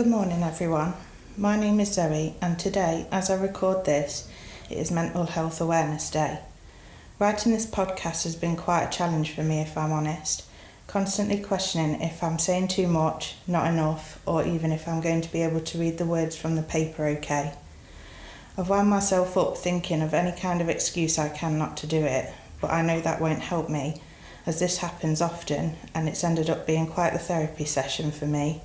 Good morning everyone, my name is Zoe and today, as I record this, it is Mental Health Awareness Day. Writing this podcast has been quite a challenge for me if I'm honest, constantly questioning if I'm saying too much, not enough, or even if I'm going to be able to read the words from the paper okay. I've wound myself up thinking of any kind of excuse I can not to do it, but I know that won't help me, as this happens often and it's ended up being quite the therapy session for me.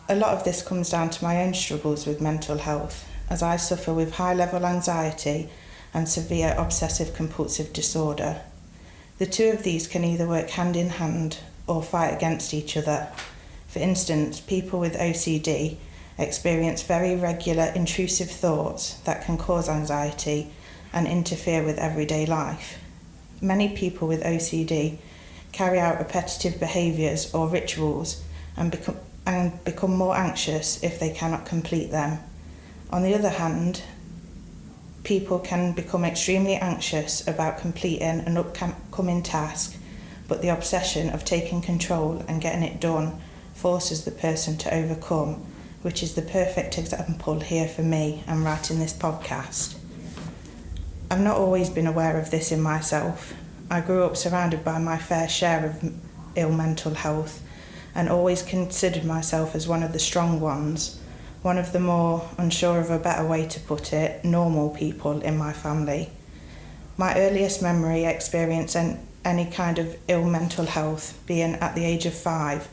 A lot of this comes down to my own struggles with mental health, as I suffer with high-level anxiety and severe obsessive-compulsive disorder. The two of these can either work hand in hand or fight against each other. For instance, people with OCD experience very regular intrusive thoughts that can cause anxiety and interfere with everyday life. Many people with OCD carry out repetitive behaviours or rituals and become more anxious if they cannot complete them. On the other hand, people can become extremely anxious about completing an upcoming task, but the obsession of taking control and getting it done forces the person to overcome, which is the perfect example here for me and writing this podcast. I've not always been aware of this in myself. I grew up surrounded by my fair share of ill mental health and always considered myself as one of the strong ones, one of the more, unsure of a better way to put it, normal people in my family. My earliest memory experience any kind of ill mental health being at the age of 5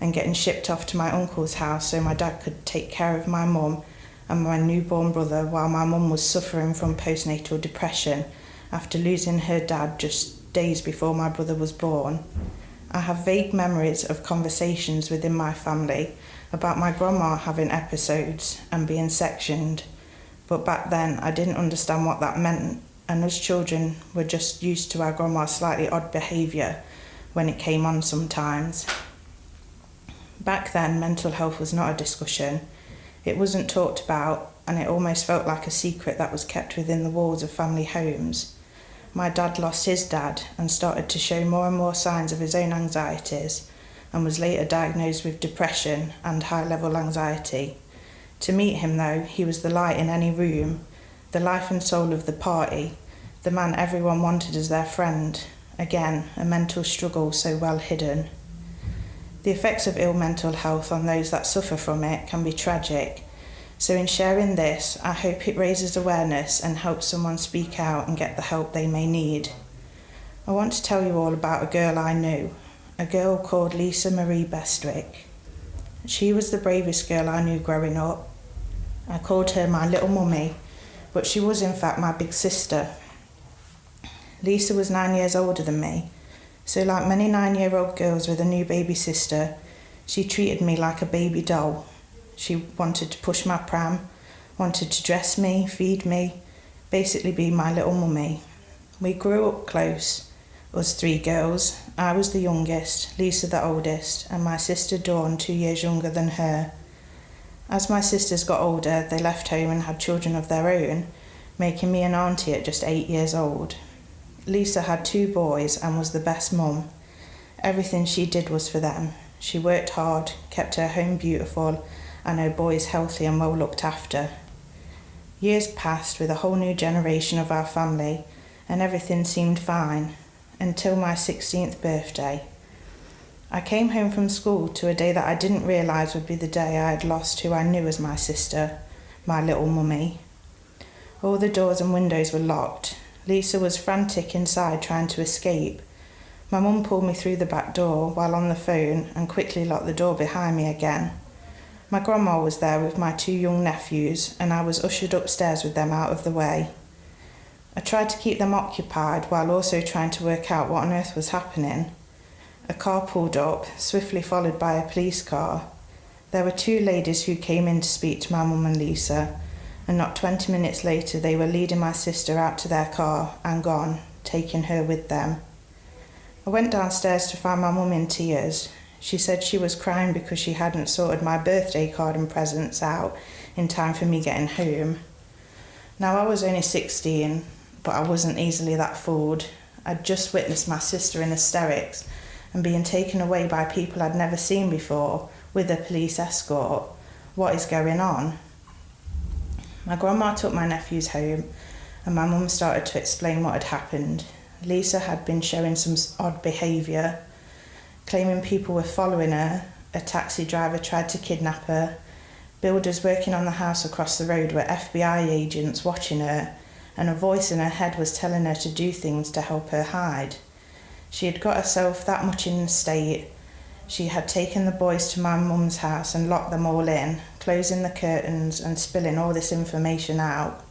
and getting shipped off to my uncle's house so my dad could take care of my mum and my newborn brother while my mum was suffering from postnatal depression after losing her dad just days before my brother was born. I have vague memories of conversations within my family about my grandma having episodes and being sectioned, but back then I didn't understand what that meant, and us children were just used to our grandma's slightly odd behaviour when it came on sometimes. Back then, mental health was not a discussion. It wasn't talked about, and it almost felt like a secret that was kept within the walls of family homes. My dad lost his dad and started to show more and more signs of his own anxieties and was later diagnosed with depression and high-level anxiety. To meet him though, he was the light in any room, the life and soul of the party, the man everyone wanted as their friend. Again, a mental struggle so well hidden. The effects of ill mental health on those that suffer from it can be tragic. So in sharing this, I hope it raises awareness and helps someone speak out and get the help they may need. I want to tell you all about a girl I knew, a girl called Zoe Bestwick. She was the bravest girl I knew growing up. I called her my little mummy, but she was in fact my big sister. Lisa was 9 years older than me, so like many 9-year-old girls with a new baby sister, she treated me like a baby doll. She wanted to push my pram, wanted to dress me, feed me, basically be my little mummy. We grew up close, us 3 girls. I was the youngest, Lisa the oldest, and my sister Dawn 2 years younger than her. As my sisters got older, they left home and had children of their own, making me an auntie at just 8 years old. Lisa had 2 boys and was the best mum. Everything she did was for them. She worked hard, kept her home beautiful, and her boys healthy and well looked after. Years passed with a whole new generation of our family, and everything seemed fine, until my 16th birthday. I came home from school to a day that I didn't realise would be the day I had lost who I knew as my sister, my little mummy. All the doors and windows were locked. Lisa was frantic inside trying to escape. My mum pulled me through the back door while on the phone and quickly locked the door behind me again. My grandma was there with my 2 young nephews, and I was ushered upstairs with them out of the way. I tried to keep them occupied while also trying to work out what on earth was happening. A car pulled up, swiftly followed by a police car. There were 2 ladies who came in to speak to my mum and Lisa, and not 20 minutes later they were leading my sister out to their car and gone, taking her with them. I went downstairs to find my mum in tears. She said she was crying because she hadn't sorted my birthday card and presents out in time for me getting home. Now I was only 16, but I wasn't easily that fooled. I'd just witnessed my sister in hysterics and being taken away by people I'd never seen before with a police escort, What is going on? My grandma took my nephews home and my mum started to explain what had happened. Lisa had been showing some odd behaviour, claiming people were following her, a taxi driver tried to kidnap her, builders working on the house across the road were FBI agents watching her, and a voice in her head was telling her to do things to help her hide. She had got herself that much in a state. She had taken the boys to my mum's house and locked them all in, closing the curtains and spilling all this information out.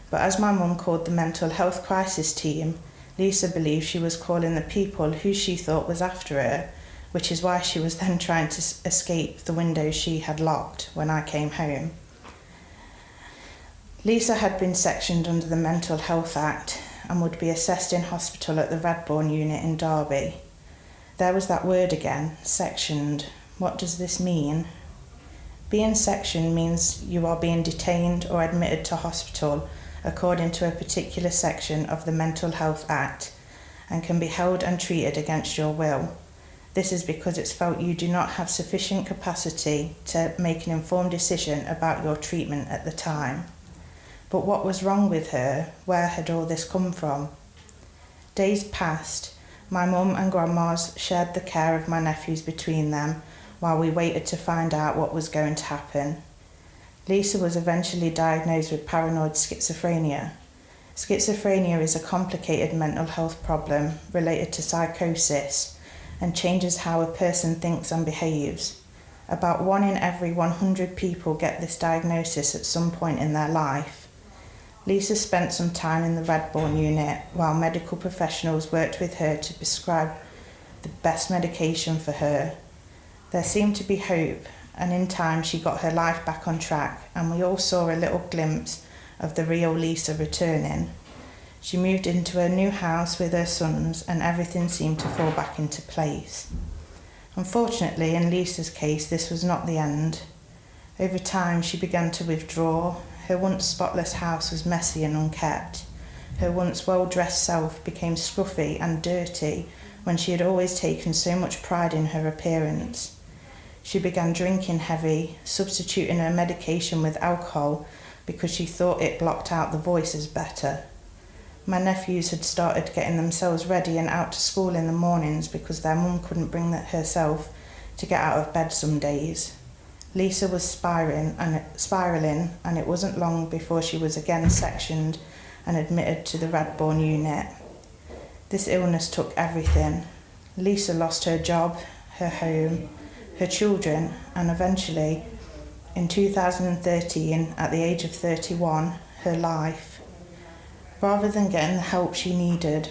But as my mum called the mental health crisis team, Lisa believed she was calling the people who she thought was after her, which is why she was then trying to escape the windows she had locked when I came home. Lisa had been sectioned under the Mental Health Act and would be assessed in hospital at the Radbourne unit in Derby. There was that word again, sectioned. What does this mean? Being sectioned means you are being detained or admitted to hospital according to a particular section of the Mental Health Act and can be held and treated against your will. This is because it's felt you do not have sufficient capacity to make an informed decision about your treatment at the time. But what was wrong with her? Where had all this come from? Days passed. My mum and grandma's shared the care of my nephews between them while we waited to find out what was going to happen. Lisa was eventually diagnosed with paranoid schizophrenia. Schizophrenia is a complicated mental health problem related to psychosis and changes how a person thinks and behaves. About 1 in every 100 people get this diagnosis at some point in their life. Lisa spent some time in the Radbourne unit while medical professionals worked with her to prescribe the best medication for her. There seemed to be hope, and in time she got her life back on track, and we all saw a little glimpse of the real Lisa returning. She moved into her new house with her sons, and everything seemed to fall back into place. Unfortunately, in Lisa's case, this was not the end. Over time, she began to withdraw. Her once spotless house was messy and unkept. Her once well-dressed self became scruffy and dirty when she had always taken so much pride in her appearance. She began drinking heavy, substituting her medication with alcohol because she thought it blocked out the voices better. My nephews had started getting themselves ready and out to school in the mornings because their mum couldn't bring herself to get out of bed some days. Lisa was spiraling, and it wasn't long before she was again sectioned and admitted to the Radbourne unit. This illness took everything. Lisa lost her job, her home, her children, and eventually, in 2013, at the age of 31, her life. Rather than getting the help she needed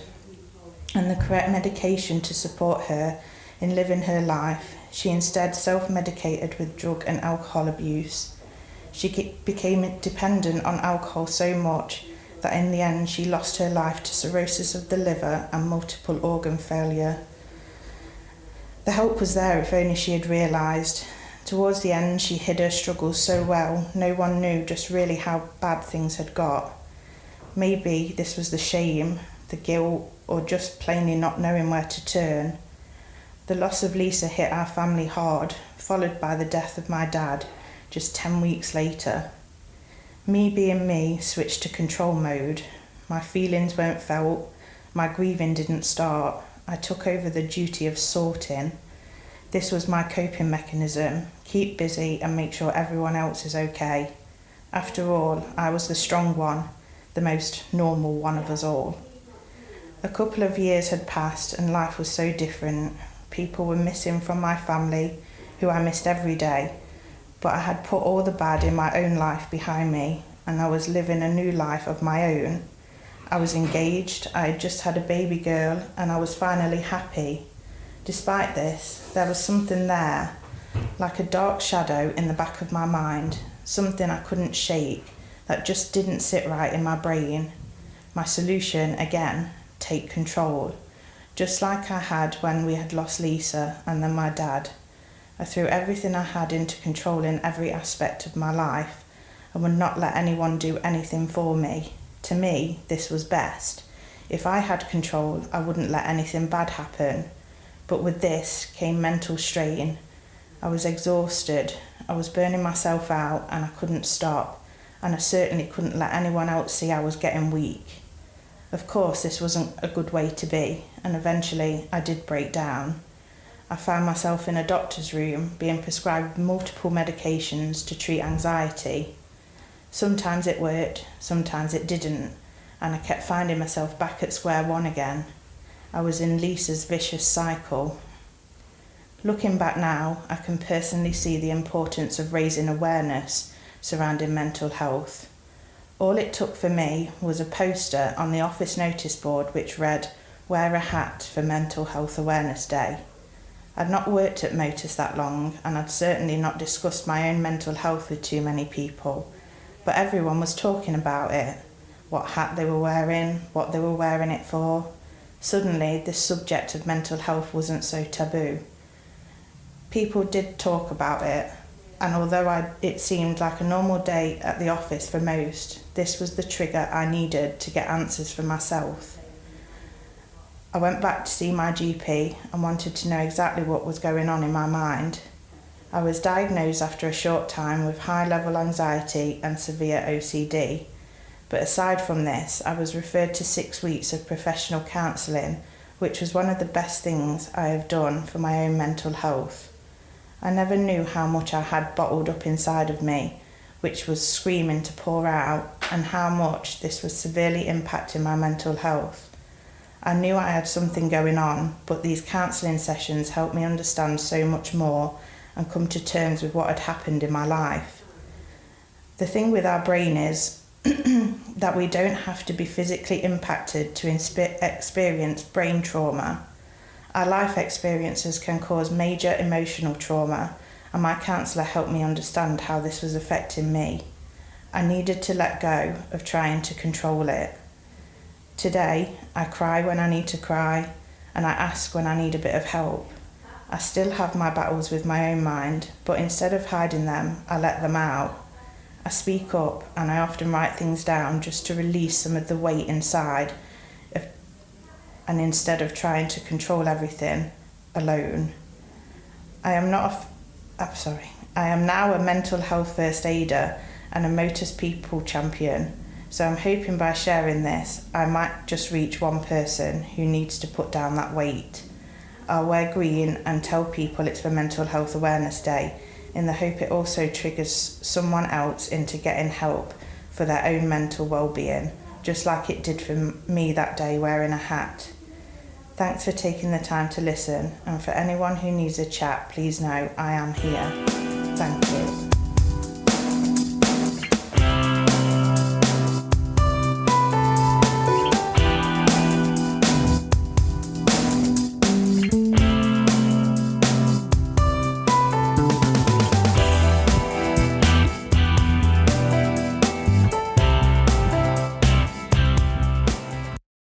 and the correct medication to support her in living her life, she instead self-medicated with drug and alcohol abuse. She became dependent on alcohol so much that in the end she lost her life to cirrhosis of the liver and multiple organ failure. The help was there if only she had realised. Towards the end she hid her struggles so well, no one knew just really how bad things had got. Maybe this was the shame, the guilt, or just plainly not knowing where to turn. The loss of Lisa hit our family hard, followed by the death of my dad just 10 weeks later. Me being me switched to control mode. My feelings weren't felt, my grieving didn't start. I took over the duty of sorting. This was my coping mechanism, keep busy and make sure everyone else is okay. After all, I was the strong one, the most normal one of us all. A couple of years had passed and life was so different. People were missing from my family, who I missed every day, but I had put all the bad in my own life behind me, and I was living a new life of my own. I was engaged, I had just had a baby girl, and I was finally happy. Despite this, there was something there, like a dark shadow in the back of my mind, something I couldn't shake, that just didn't sit right in my brain. My solution, again, take control. Just like I had when we had lost Lisa and then my dad. I threw everything I had into controlling every aspect of my life and would not let anyone do anything for me. To me, this was best. If I had control, I wouldn't let anything bad happen. But with this came mental strain. I was exhausted. I was burning myself out and I couldn't stop, and I certainly couldn't let anyone else see I was getting weak. Of course, this wasn't a good way to be, and eventually I did break down. I found myself in a doctor's room being prescribed multiple medications to treat anxiety. Sometimes it worked, sometimes it didn't, and I kept finding myself back at square one again. I was in Lisa's vicious cycle. Looking back now, I can personally see the importance of raising awareness surrounding mental health. All it took for me was a poster on the office notice board which read, "Wear a hat for Mental Health Awareness Day." I'd not worked at Motus that long, and I'd certainly not discussed my own mental health with too many people, but everyone was talking about it, what hat they were wearing, what they were wearing it for. Suddenly, this subject of mental health wasn't so taboo. People did talk about it, and although it seemed like a normal day at the office for most, this was the trigger I needed to get answers for myself. I went back to see my GP and wanted to know exactly what was going on in my mind. I was diagnosed after a short time with high-level anxiety and severe OCD, but aside from this, I was referred to 6 weeks of professional counselling, which was one of the best things I have done for my own mental health. I never knew how much I had bottled up inside of me, which was screaming to pour out, and how much this was severely impacting my mental health. I knew I had something going on, but these counselling sessions helped me understand so much more and come to terms with what had happened in my life. The thing with our brain is that we don't have to be physically impacted to experience brain trauma. Our life experiences can cause major emotional trauma, and my counsellor helped me understand how this was affecting me. I needed to let go of trying to control it. Today, I cry when I need to cry, and I ask when I need a bit of help. I still have my battles with my own mind, but instead of hiding them, I let them out. I speak up, and I often write things down just to release some of the weight inside, and instead of trying to control everything alone. I am now a mental health first aider and a Motus People champion, so I'm hoping by sharing this, I might just reach one person who needs to put down that weight. I'll wear green and tell people it's for Mental Health Awareness Day, in the hope it also triggers someone else into getting help for their own mental well-being, just like it did for me that day wearing a hat. Thanks for taking the time to listen, and for anyone who needs a chat, please know I am here. Thank you.